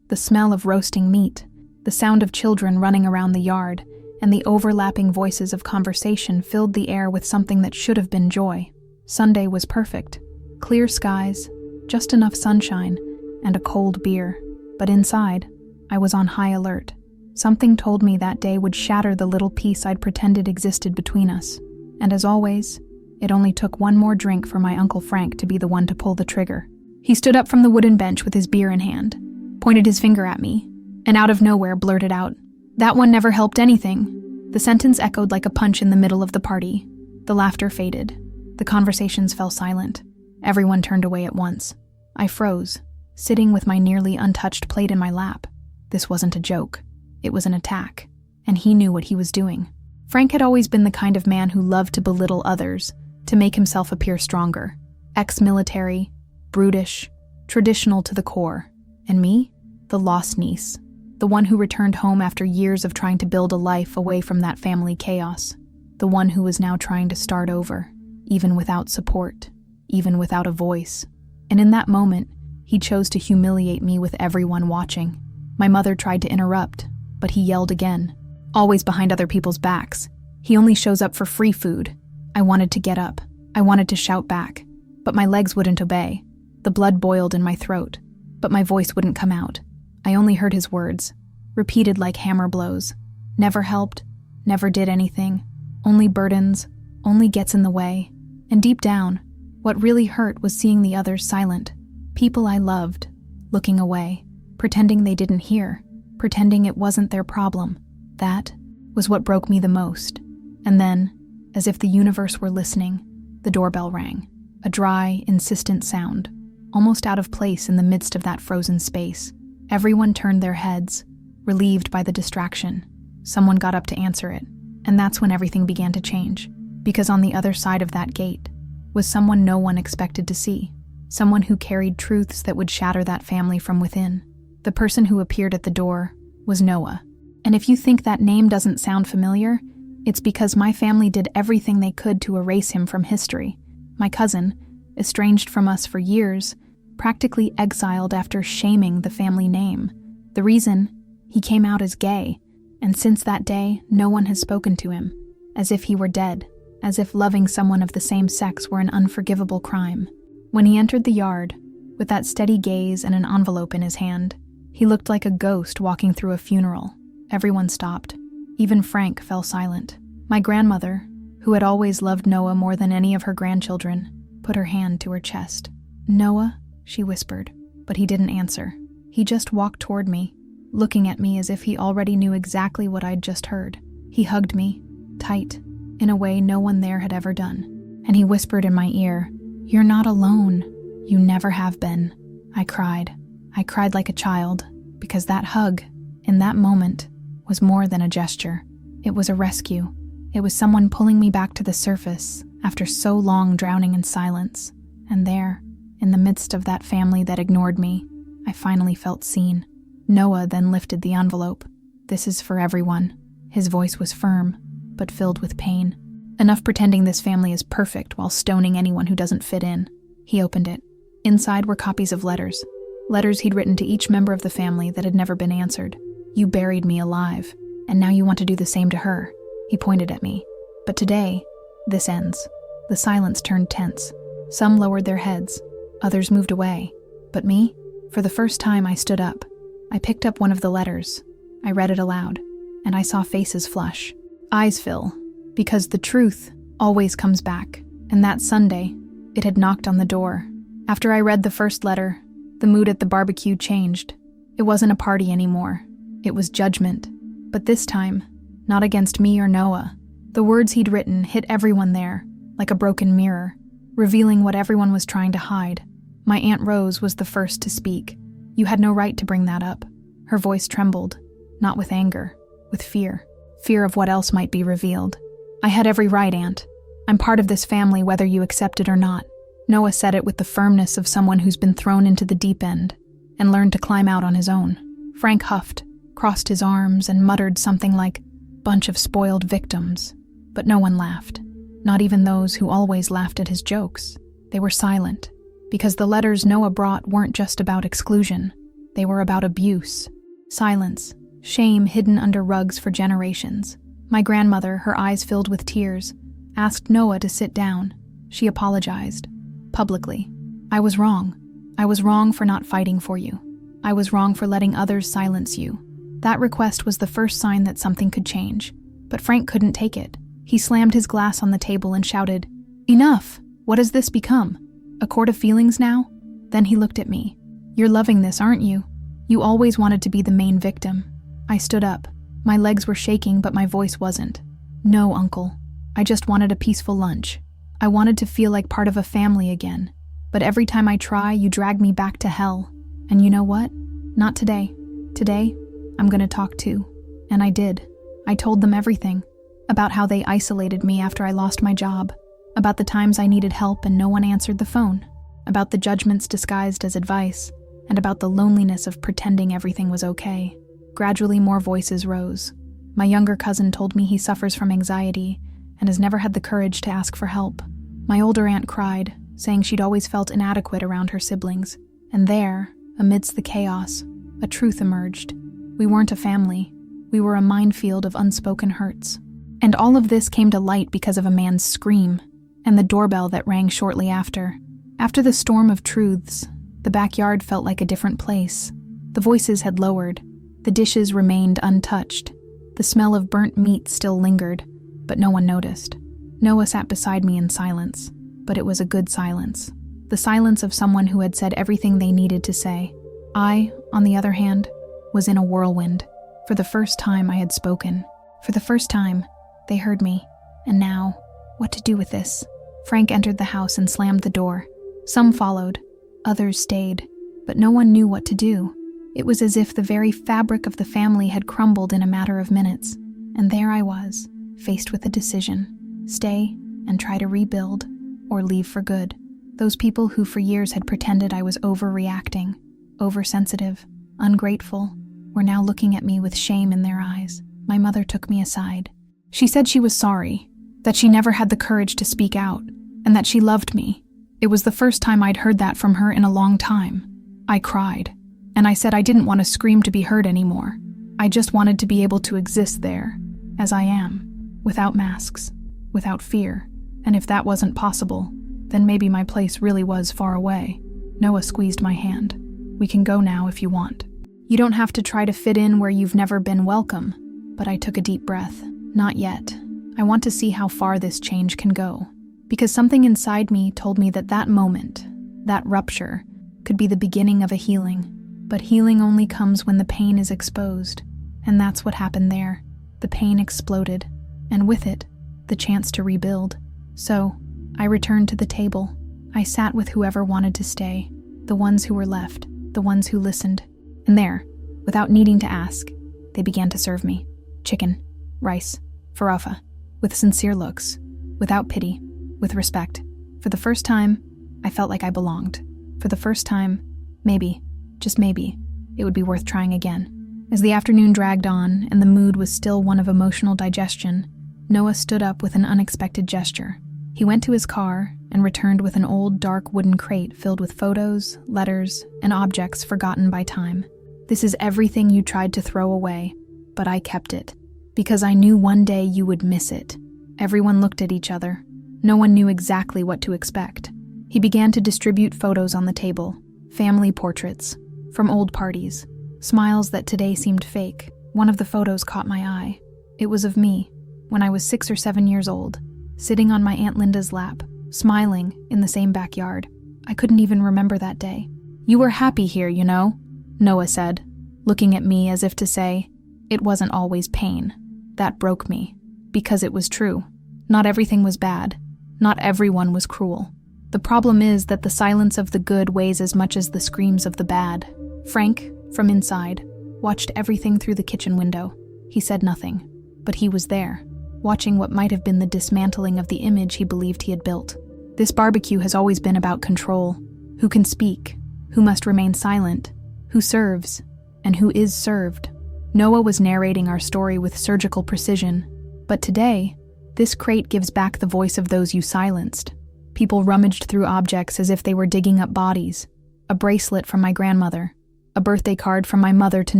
The smell of roasting meat, the sound of children running around the yard, and the overlapping voices of conversation filled the air with something that should have been joy. Sunday was perfect. Clear skies, just enough sunshine, and a cold beer. But inside, I was on high alert. Something told me that day would shatter the little peace I'd pretended existed between us. And as always, it only took one more drink for my Uncle Frank to be the one to pull the trigger. He stood up from the wooden bench with his beer in hand, pointed his finger at me, and out of nowhere blurted out, "That one never helped anything." The sentence echoed like a punch in the middle of the party. The laughter faded. The conversations fell silent. Everyone turned away at once. I froze, sitting with my nearly untouched plate in my lap. This wasn't a joke. It was an attack, and he knew what he was doing. Frank had always been the kind of man who loved to belittle others, to make himself appear stronger. Ex-military, brutish, traditional to the core. And me? The lost niece. The one who returned home after years of trying to build a life away from that family chaos. The one who was now trying to start over, even without support, even without a voice. And in that moment, he chose to humiliate me with everyone watching. My mother tried to interrupt, but he yelled again, always behind other people's backs. He only shows up for free food. I wanted to get up. I wanted to shout back, but my legs wouldn't obey. The blood boiled in my throat, but my voice wouldn't come out. I only heard his words, repeated like hammer blows. Never helped, never did anything, only burdens, only gets in the way. And deep down, what really hurt was seeing the others silent, people I loved, looking away, pretending they didn't hear, pretending it wasn't their problem. That was what broke me the most. And then, as if the universe were listening, the doorbell rang, a dry, insistent sound, almost out of place in the midst of that frozen space. Everyone turned their heads, relieved by the distraction. Someone got up to answer it, and that's when everything began to change, because on the other side of that gate was someone no one expected to see, someone who carried truths that would shatter that family from within. The person who appeared at the door was Noah. And if you think that name doesn't sound familiar, it's because my family did everything they could to erase him from history. My cousin, estranged from us for years, practically exiled after shaming the family name. The reason? He came out as gay, and since that day, no one has spoken to him, as if he were dead, as if loving someone of the same sex were an unforgivable crime. When he entered the yard, with that steady gaze and an envelope in his hand, he looked like a ghost walking through a funeral. Everyone stopped. Even Frank fell silent. My grandmother, who had always loved Noah more than any of her grandchildren, put her hand to her chest. "Noah," she whispered, but he didn't answer. He just walked toward me, looking at me as if he already knew exactly what I'd just heard. He hugged me, tight, in a way no one there had ever done. And he whispered in my ear, "You're not alone. You never have been." I cried. I cried like a child, because that hug, in that moment, was more than a gesture. It was a rescue. It was someone pulling me back to the surface after so long drowning in silence. And there, in the midst of that family that ignored me, I finally felt seen. Noah then lifted the envelope. "This is for everyone." His voice was firm, but filled with pain. Enough pretending this family is perfect while stoning anyone who doesn't fit in. He opened it. Inside were copies of letters. Letters he'd written to each member of the family that had never been answered. "You buried me alive, and now you want to do the same to her." He pointed at me. But today, this ends. The silence turned tense. Some lowered their heads. Others moved away. But me? For the first time, I stood up. I picked up one of the letters. I read it aloud, and I saw faces flush, eyes fill, because the truth always comes back. And that Sunday, it had knocked on the door. After I read the first letter, the mood at the barbecue changed. It wasn't a party anymore. It was judgment. But this time, not against me or Noah. The words he'd written hit everyone there, like a broken mirror, revealing what everyone was trying to hide. My Aunt Rose was the first to speak. "You had no right to bring that up." Her voice trembled, not with anger, with fear. Fear of what else might be revealed. "I had every right, Aunt. I'm part of this family whether you accept it or not." Noah said it with the firmness of someone who's been thrown into the deep end and learned to climb out on his own. Frank huffed, crossed his arms, and muttered something like, "Bunch of spoiled victims." But no one laughed. Not even those who always laughed at his jokes. They were silent, because the letters Noah brought weren't just about exclusion. They were about abuse, silence, shame hidden under rugs for generations. My grandmother, her eyes filled with tears, asked Noah to sit down. She apologized, publicly. I was wrong. I was wrong for not fighting for you. I was wrong for letting others silence you. That request was the first sign that something could change. But Frank couldn't take it. He slammed his glass on the table and shouted, "Enough! What has this become? A court of feelings now?" Then he looked at me. "You're loving this, aren't you? You always wanted to be the main victim." I stood up. My legs were shaking, but my voice wasn't. "No, Uncle. I just wanted a peaceful lunch. I wanted to feel like part of a family again. But every time I try, you drag me back to hell. And you know what? Not today. Today, I'm gonna talk too." And I did. I told them everything. About how they isolated me after I lost my job. About the times I needed help and no one answered the phone. About the judgments disguised as advice. And about the loneliness of pretending everything was okay. Gradually, more voices rose. My younger cousin told me he suffers from anxiety and has never had the courage to ask for help. My older aunt cried, saying she'd always felt inadequate around her siblings. And there, amidst the chaos, a truth emerged. We weren't a family. We were a minefield of unspoken hurts. And all of this came to light because of a man's scream and the doorbell that rang shortly after. After the storm of truths, the backyard felt like a different place. The voices had lowered. The dishes remained untouched. The smell of burnt meat still lingered, but no one noticed. Noah sat beside me in silence, but it was a good silence. The silence of someone who had said everything they needed to say. I, on the other hand, was in a whirlwind. For the first time, I had spoken. For the first time, they heard me. And now, what to do with this? Frank entered the house and slammed the door. Some followed. Others stayed. But no one knew what to do. It was as if the very fabric of the family had crumbled in a matter of minutes. And there I was, faced with a decision. Stay and try to rebuild, or leave for good. Those people who for years had pretended I was overreacting, oversensitive, ungrateful, were now looking at me with shame in their eyes. My mother took me aside. She said she was sorry, that she never had the courage to speak out, and that she loved me. It was the first time I'd heard that from her in a long time. I cried, and I said I didn't want to scream to be heard anymore. I just wanted to be able to exist there, as I am, without masks, without fear. And if that wasn't possible, then maybe my place really was far away. Noah squeezed my hand. "We can go now if you want. You don't have to try to fit in where you've never been welcome." But I took a deep breath. Not yet. I want to see how far this change can go. Because something inside me told me that that moment, that rupture, could be the beginning of a healing. But healing only comes when the pain is exposed. And that's what happened there. The pain exploded. And with it, the chance to rebuild. So, I returned to the table. I sat with whoever wanted to stay. The ones who were left. The ones who listened. And there, without needing to ask, they began to serve me. Chicken, rice, farafa, with sincere looks, without pity, with respect. For the first time, I felt like I belonged. For the first time, maybe, just maybe, it would be worth trying again. As the afternoon dragged on and the mood was still one of emotional digestion, Noah stood up with an unexpected gesture. He went to his car and returned with an old dark wooden crate filled with photos, letters, and objects forgotten by time. "This is everything you tried to throw away, but I kept it, because I knew one day you would miss it." Everyone looked at each other. No one knew exactly what to expect. He began to distribute photos on the table, family portraits, from old parties, smiles that today seemed fake. One of the photos caught my eye. It was of me, when I was 6 or 7 years old, sitting on my Aunt Linda's lap, smiling in the same backyard. I couldn't even remember that day. "You were happy here, you know," Noah said, looking at me as if to say, it wasn't always pain. That broke me, because it was true. Not everything was bad. Not everyone was cruel. The problem is that the silence of the good weighs as much as the screams of the bad. Frank, from inside, watched everything through the kitchen window. He said nothing, but he was there, watching what might have been the dismantling of the image he believed he had built. This barbecue has always been about control. Who can speak? Who must remain silent? Who serves? And who is served? Noah was narrating our story with surgical precision. But today, this crate gives back the voice of those you silenced. People rummaged through objects as if they were digging up bodies. A bracelet from my grandmother. a birthday card from my mother to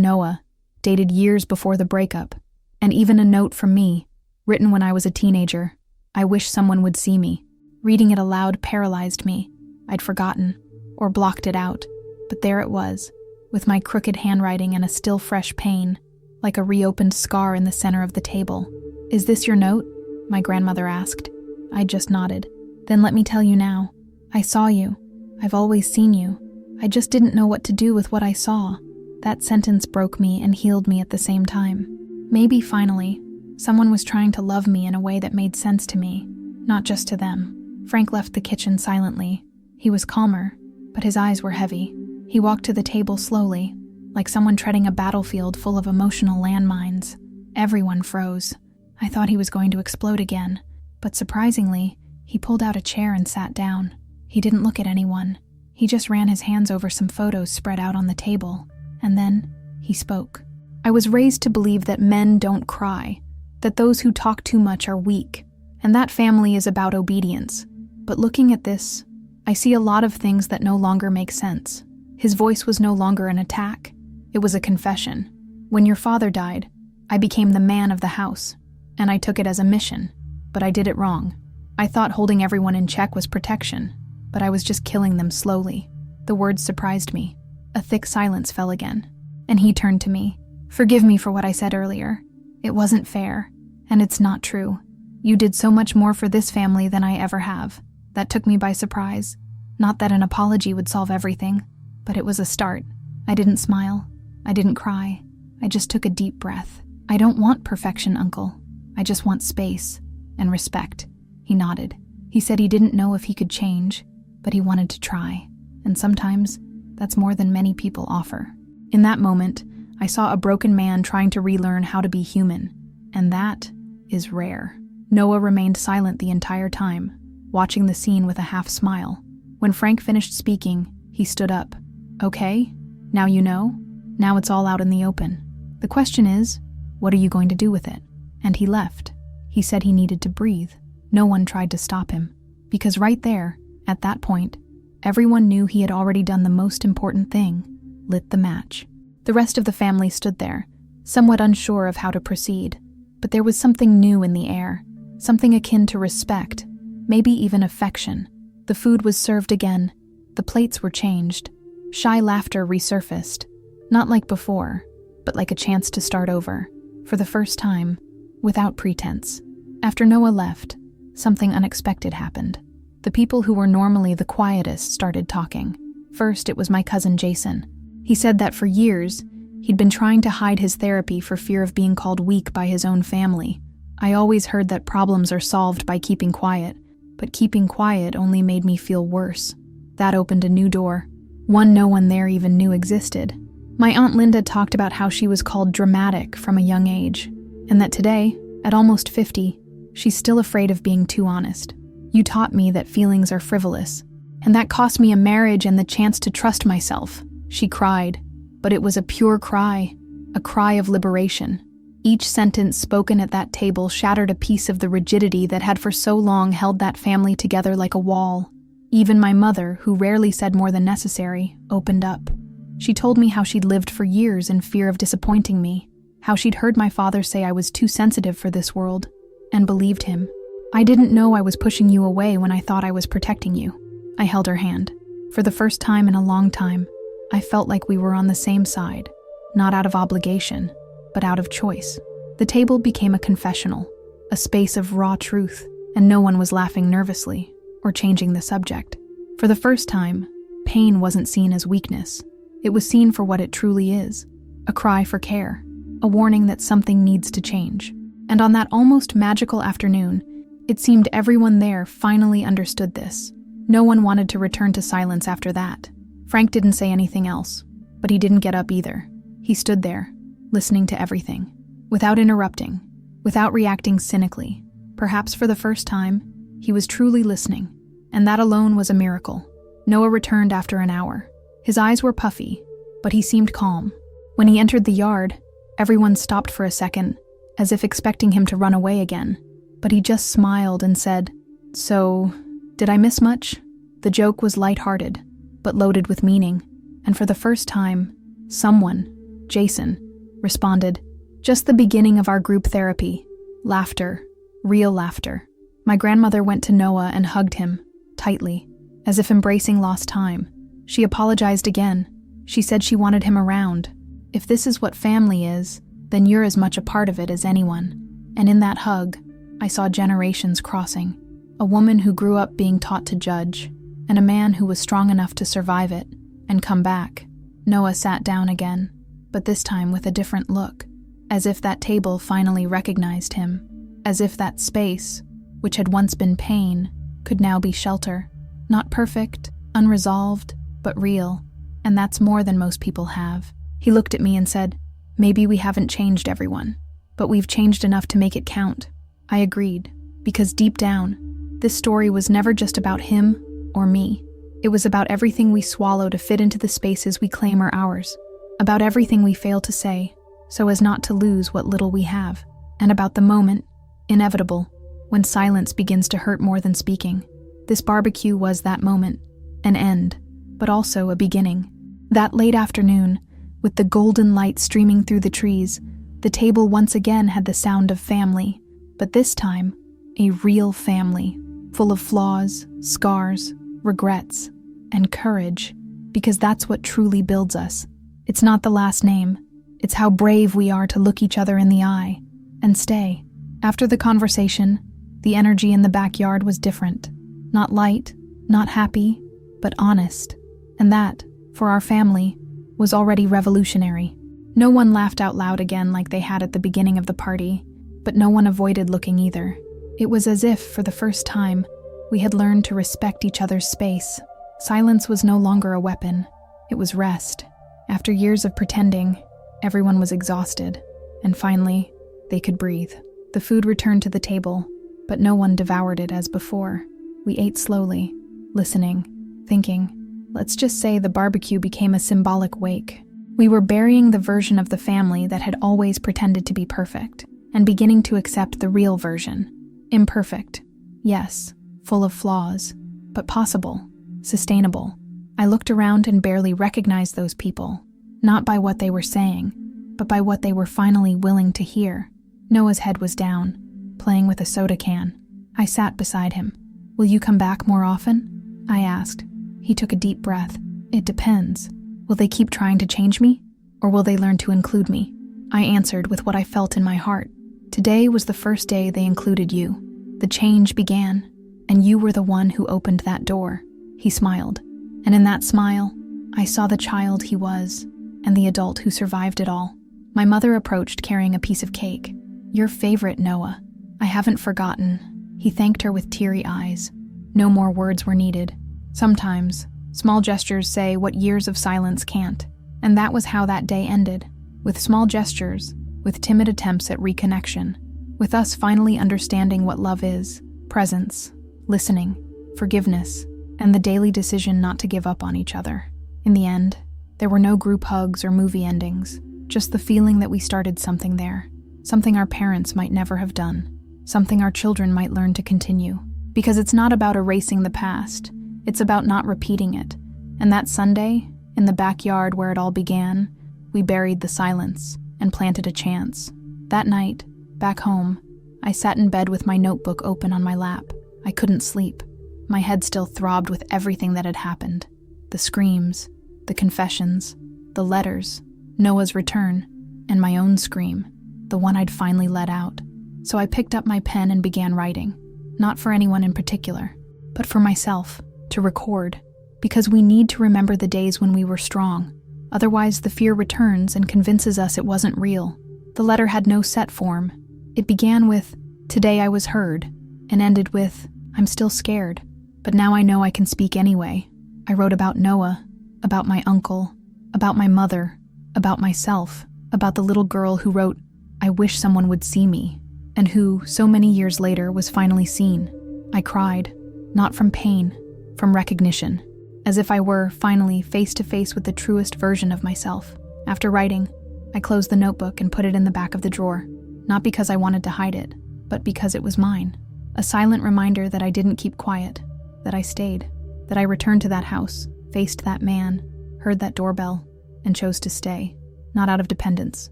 Noah, dated years before the breakup, and even a note from me, written when I was a teenager. I wish someone would see me. Reading it aloud paralyzed me. I'd forgotten, or blocked it out, but there it was, with my crooked handwriting and a still fresh pain, like a reopened scar in the center of the table. "Is this your note?" my grandmother asked. I just nodded. "Then let me tell you now. I saw you. I've always seen you. I just didn't know what to do with what I saw." That sentence broke me and healed me at the same time. Maybe finally, someone was trying to love me in a way that made sense to me, not just to them. Frank left the kitchen silently. He was calmer, but his eyes were heavy. He walked to the table slowly, like someone treading a battlefield full of emotional landmines. Everyone froze. I thought he was going to explode again, but surprisingly, he pulled out a chair and sat down. He didn't look at anyone. He just ran his hands over some photos spread out on the table, and then he spoke. "I was raised to believe that men don't cry, that those who talk too much are weak, and that family is about obedience. But looking at this, I see a lot of things that no longer make sense." His voice was no longer an attack. It was a confession. "When your father died, I became the man of the house, and I took it as a mission, but I did it wrong. I thought holding everyone in check was protection, but I was just killing them slowly." The words surprised me. A thick silence fell again, and he turned to me. "Forgive me for what I said earlier. It wasn't fair, and it's not true. You did so much more for this family than I ever have. That took me by surprise. Not that an apology would solve everything, but it was a start. I didn't smile. I didn't cry. I just took a deep breath. I don't want perfection, Uncle. I just want space and respect." He nodded. He said he didn't know if he could change, but he wanted to try. And sometimes, that's more than many people offer. In that moment, I saw a broken man trying to relearn how to be human, and that is rare. Noah remained silent the entire time, watching the scene with a half smile. When Frank finished speaking, he stood up. "Okay, now you know. Now it's all out in the open. The question is, what are you going to do with it?" And he left. He said he needed to breathe. No one tried to stop him, because right there, at that point, everyone knew he had already done the most important thing, lit the match. The rest of the family stood there, somewhat unsure of how to proceed, but there was something new in the air, something akin to respect, maybe even affection. The food was served again. The plates were changed. Shy laughter resurfaced, not like before, but like a chance to start over, for the first time, without pretense. After Noah left, something unexpected happened. The people who were normally the quietest started talking. First, it was my cousin Jason. He said that for years, he'd been trying to hide his therapy for fear of being called weak by his own family. I always heard that problems are solved by keeping quiet, but keeping quiet only made me feel worse. That opened a new door, one no one there even knew existed. My Aunt Linda talked about how she was called dramatic from a young age, and that today, at almost 50, she's still afraid of being too honest. "You taught me that feelings are frivolous, and that cost me a marriage and the chance to trust myself," she cried. But it was a pure cry, a cry of liberation. Each sentence spoken at that table shattered a piece of the rigidity that had for so long held that family together like a wall. Even my mother, who rarely said more than necessary, opened up. She told me how she'd lived for years in fear of disappointing me, how she'd heard my father say I was too sensitive for this world, and believed him. "I didn't know I was pushing you away when I thought I was protecting you." I held her hand. For the first time in a long time, I felt like we were on the same side, not out of obligation, but out of choice. The table became a confessional, a space of raw truth, and no one was laughing nervously or changing the subject. For the first time, pain wasn't seen as weakness. It was seen for what it truly is, a cry for care, a warning that something needs to change. And on that almost magical afternoon, it seemed everyone there finally understood this. No one wanted to return to silence after that. Frank didn't say anything else, but he didn't get up either. He stood there, listening to everything, without interrupting, without reacting cynically. Perhaps for the first time, he was truly listening, and that alone was a miracle. Noah returned after an hour. His eyes were puffy, but he seemed calm. When he entered the yard, everyone stopped for a second, as if expecting him to run away again. But he just smiled and said, "So, did I miss much?" The joke was lighthearted, but loaded with meaning, and for the first time, Someone, Jason, responded. Just the beginning of our group therapy. Laughter. Real laughter. My grandmother went to Noah and hugged him, tightly, as if embracing lost time. She apologized again. She said she wanted him around. If this is what family is, then you're as much a part of it as anyone. And in that hug, I saw generations crossing. A woman who grew up being taught to judge, and a man who was strong enough to survive it and come back. Noah sat down again, but this time with a different look, as if that table finally recognized him, as if that space, which had once been pain, could now be shelter. Not perfect, unresolved, but real, and that's more than most people have. He looked at me and said, "Maybe we haven't changed everyone, but we've changed enough to make it count." I agreed, because deep down, this story was never just about him or me. It was about everything we swallow to fit into the spaces we claim are ours, about everything we fail to say, so as not to lose what little we have, and about the moment, inevitable, when silence begins to hurt more than speaking. This barbecue was that moment, an end, but also a beginning. That late afternoon, with the golden light streaming through the trees, the table once again had the sound of family, but this time, a real family, full of flaws, scars, regrets, and courage, because that's what truly builds us. It's not the last name, it's how brave we are to look each other in the eye and stay. After the conversation, the energy in the backyard was different. Not light, not happy, but honest. And that, for our family, was already revolutionary. No one laughed out loud again like they had at the beginning of the party, but no one avoided looking either. It was as if, for the first time, we had learned to respect each other's space. Silence was no longer a weapon. It was rest. After years of pretending, everyone was exhausted, and finally, they could breathe. The food returned to the table, but no one devoured it as before. We ate slowly, listening, thinking. Let's just say the barbecue became a symbolic wake. We were burying the version of the family that had always pretended to be perfect, and beginning to accept the real version. Imperfect, yes, full of flaws, but possible, sustainable. I looked around and barely recognized those people, not by what they were saying, but by what they were finally willing to hear. Noah's head was down, playing with a soda can. I sat beside him. "Will you come back more often?" I asked. He took a deep breath. "It depends. Will they keep trying to change me? Or will they learn to include me?" I answered with what I felt in my heart. Today was the first day they included you. The change began, and you were the one who opened that door. He smiled, and in that smile, I saw the child he was, and the adult who survived it all. My mother approached carrying a piece of cake. "Your favorite, Noah. I haven't forgotten." He thanked her with teary eyes. No more words were needed. Sometimes, small gestures say what years of silence can't, and that was how that day ended, with small gestures, with timid attempts at reconnection, with us finally understanding what love is, presence, listening, forgiveness, and the daily decision not to give up on each other. In the end, there were no group hugs or movie endings, just the feeling that we started something there, something our parents might never have done, something our children might learn to continue. Because it's not about erasing the past, it's about not repeating it. And that Sunday, in the backyard where it all began, we buried the silence and planted a chance. That night, back home, I sat in bed with my notebook open on my lap. I couldn't sleep. My head still throbbed with everything that had happened. The screams, the confessions, the letters, Noah's return, and my own scream, the one I'd finally let out. So I picked up my pen and began writing, not for anyone in particular, but for myself, to record, because we need to remember the days when we were strong. Otherwise, the fear returns and convinces us it wasn't real. The letter had no set form. It began with, "Today I was heard," and ended with, "I'm still scared, but now I know I can speak anyway." I wrote about Noah, about my uncle, about my mother, about myself, about the little girl who wrote, "I wish someone would see me," and who, so many years later, was finally seen. I cried, not from pain, from recognition, as if I were, finally, face to face with the truest version of myself. After writing, I closed the notebook and put it in the back of the drawer, not because I wanted to hide it, but because it was mine. A silent reminder that I didn't keep quiet, that I stayed, that I returned to that house, faced that man, heard that doorbell, and chose to stay, not out of dependence,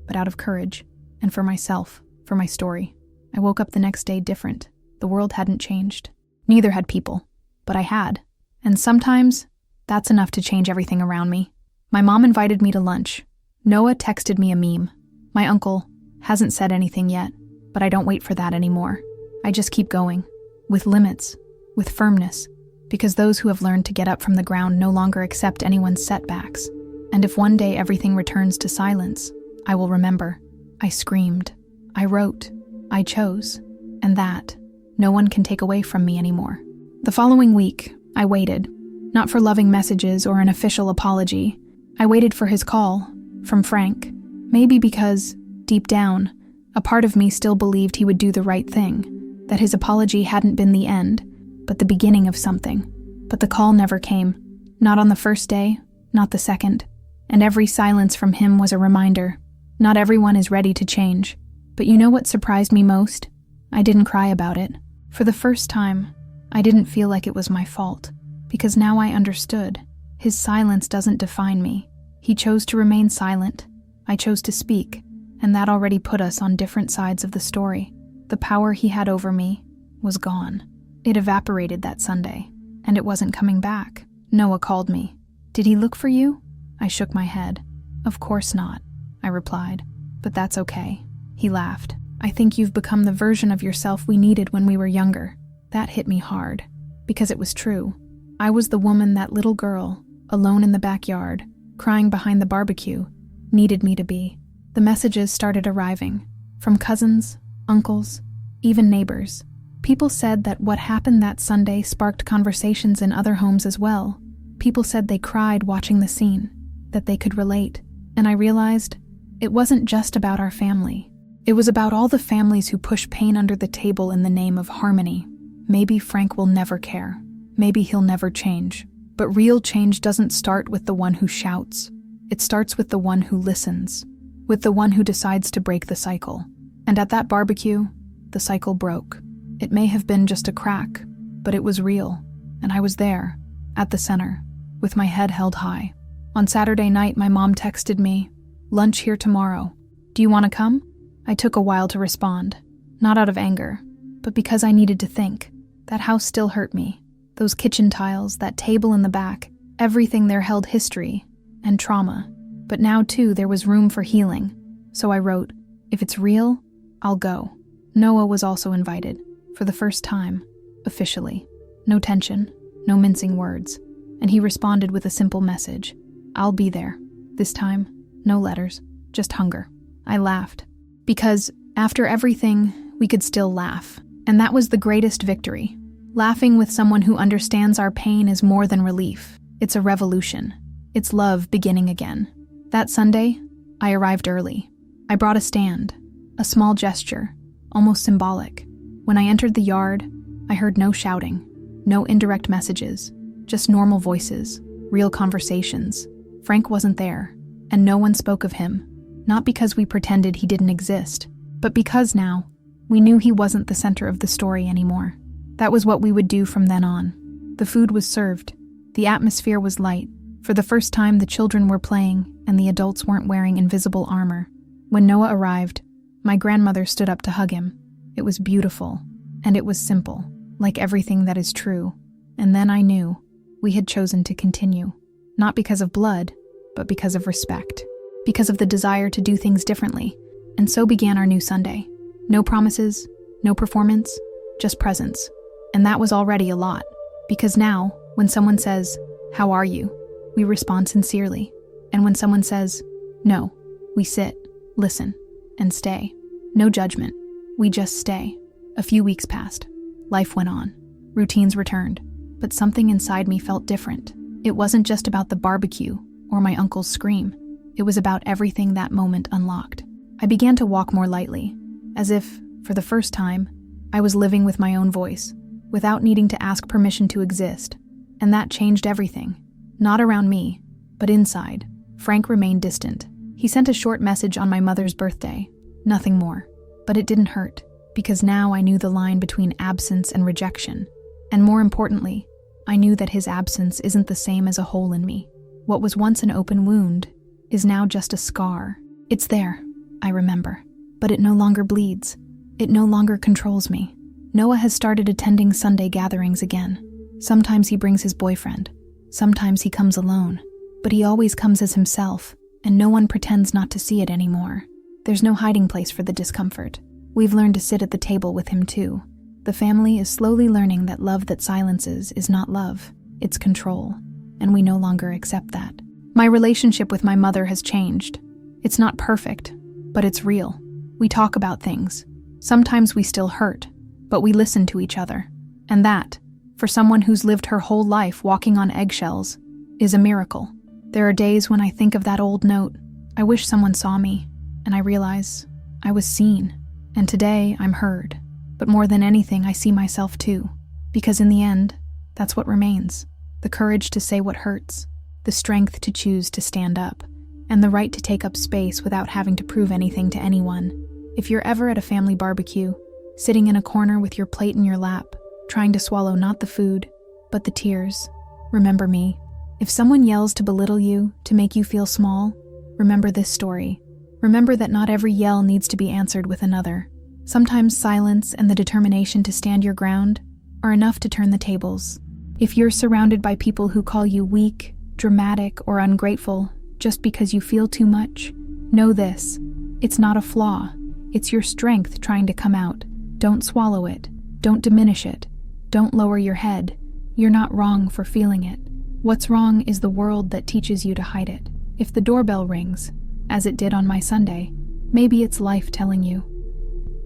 but out of courage, and for myself, for my story. I woke up the next day different. The world hadn't changed. Neither had people, but I had. And sometimes, that's enough to change everything around me. My mom invited me to lunch. Noah texted me a meme. My uncle hasn't said anything yet, but I don't wait for that anymore. I just keep going, with limits, with firmness, because those who have learned to get up from the ground no longer accept anyone's setbacks. And if one day everything returns to silence, I will remember. I screamed. I wrote. I chose. And that, no one can take away from me anymore. The following week, I waited, not for loving messages or an official apology. I waited for his call, from Frank, maybe because, deep down, a part of me still believed he would do the right thing, that his apology hadn't been the end, but the beginning of something. But the call never came, not on the first day, not the second, and every silence from him was a reminder. Not everyone is ready to change. But you know what surprised me most? I didn't cry about it. For the first time, I didn't feel like it was my fault, because now I understood. His silence doesn't define me. He chose to remain silent. I chose to speak, and that already put us on different sides of the story. The power he had over me was gone. It evaporated that Sunday, and it wasn't coming back. Noah called me. "Did he look for you?" I shook my head. "Of course not," I replied, "but that's okay." He laughed. "I think you've become the version of yourself we needed when we were younger." That hit me hard, because it was true. I was the woman that little girl, alone in the backyard, crying behind the barbecue, needed me to be. The messages started arriving, from cousins, uncles, even neighbors. People said that what happened that Sunday sparked conversations in other homes as well. People said they cried watching the scene, that they could relate. And I realized it wasn't just about our family. It was about all the families who push pain under the table in the name of harmony. Maybe Frank will never care. Maybe he'll never change. But real change doesn't start with the one who shouts. It starts with the one who listens, with the one who decides to break the cycle. And at that barbecue, the cycle broke. It may have been just a crack, but it was real. And I was there, at the center, with my head held high. On Saturday night, my mom texted me, "Lunch here tomorrow. Do you want to come?" I took a while to respond, not out of anger, but because I needed to think. That house still hurt me. Those kitchen tiles, that table in the back, everything there held history and trauma. But now, too, there was room for healing. So I wrote, "If it's real, I'll go." Noah was also invited, for the first time, officially. No tension, no mincing words. And he responded with a simple message. "I'll be there." This time, no letters, just hunger. I laughed. Because, after everything, we could still laugh. And that was the greatest victory. Laughing with someone who understands our pain is more than relief. It's a revolution. It's love beginning again. That Sunday, I arrived early. I brought a stand, a small gesture, almost symbolic. When I entered the yard, I heard no shouting, no indirect messages, just normal voices, real conversations. Frank wasn't there, and no one spoke of him. Not because we pretended he didn't exist, but because now, we knew he wasn't the center of the story anymore. That was what we would do from then on. The food was served. The atmosphere was light. For the first time, the children were playing, and the adults weren't wearing invisible armor. When Noah arrived, my grandmother stood up to hug him. It was beautiful, and it was simple, like everything that is true. And then I knew we had chosen to continue. Not because of blood, but because of respect. Because of the desire to do things differently. And so began our new Sunday. No promises, no performance, just presence. And that was already a lot. Because now, when someone says, "How are you?" we respond sincerely. And when someone says, "No," we sit, listen, and stay. No judgment. We just stay. A few weeks passed. Life went on. Routines returned. But something inside me felt different. It wasn't just about the barbecue or my uncle's scream. It was about everything that moment unlocked. I began to walk more lightly, as if, for the first time, I was living with my own voice, without needing to ask permission to exist. And that changed everything. Not around me, but inside. Frank remained distant. He sent a short message on my mother's birthday. Nothing more. But it didn't hurt, because now I knew the line between absence and rejection. And more importantly, I knew that his absence isn't the same as a hole in me. What was once an open wound is now just a scar. It's there, I remember, but it no longer bleeds. It no longer controls me. Noah has started attending Sunday gatherings again. Sometimes he brings his boyfriend. Sometimes he comes alone. But he always comes as himself, and no one pretends not to see it anymore. There's no hiding place for the discomfort. We've learned to sit at the table with him too. The family is slowly learning that love that silences is not love, it's control, and we no longer accept that. My relationship with my mother has changed. It's not perfect, but it's real. We talk about things. Sometimes we still hurt, but we listen to each other. And that, for someone who's lived her whole life walking on eggshells, is a miracle. There are days when I think of that old note. I wish someone saw me, and I realize I was seen. And today I'm heard. But more than anything, I see myself too. Because in the end, that's what remains. The courage to say what hurts, the strength to choose to stand up, and the right to take up space without having to prove anything to anyone. If you're ever at a family barbecue, sitting in a corner with your plate in your lap, trying to swallow not the food, but the tears, remember me. If someone yells to belittle you, to make you feel small, remember this story. Remember that not every yell needs to be answered with another. Sometimes silence and the determination to stand your ground are enough to turn the tables. If you're surrounded by people who call you weak, dramatic, or ungrateful just because you feel too much, know this. It's not a flaw. It's your strength trying to come out. Don't swallow it. Don't diminish it. Don't lower your head. You're not wrong for feeling it. What's wrong is the world that teaches you to hide it. If the doorbell rings, as it did on my Sunday, maybe it's life telling you.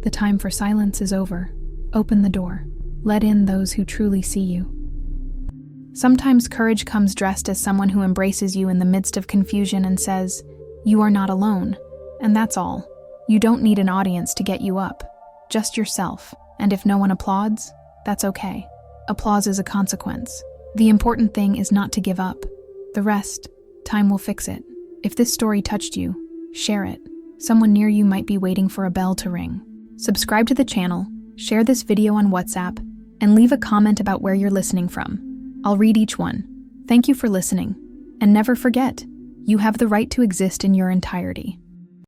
The time for silence is over. Open the door. Let in those who truly see you. Sometimes courage comes dressed as someone who embraces you in the midst of confusion and says, "You are not alone." And that's all. You don't need an audience to get you up. Just yourself. And if no one applauds, that's okay. Applause is a consequence. The important thing is not to give up. The rest, time will fix it. If this story touched you, share it. Someone near you might be waiting for a bell to ring. Subscribe to the channel, share this video on WhatsApp, and leave a comment about where you're listening from. I'll read each one. Thank you for listening. And never forget, you have the right to exist in your entirety.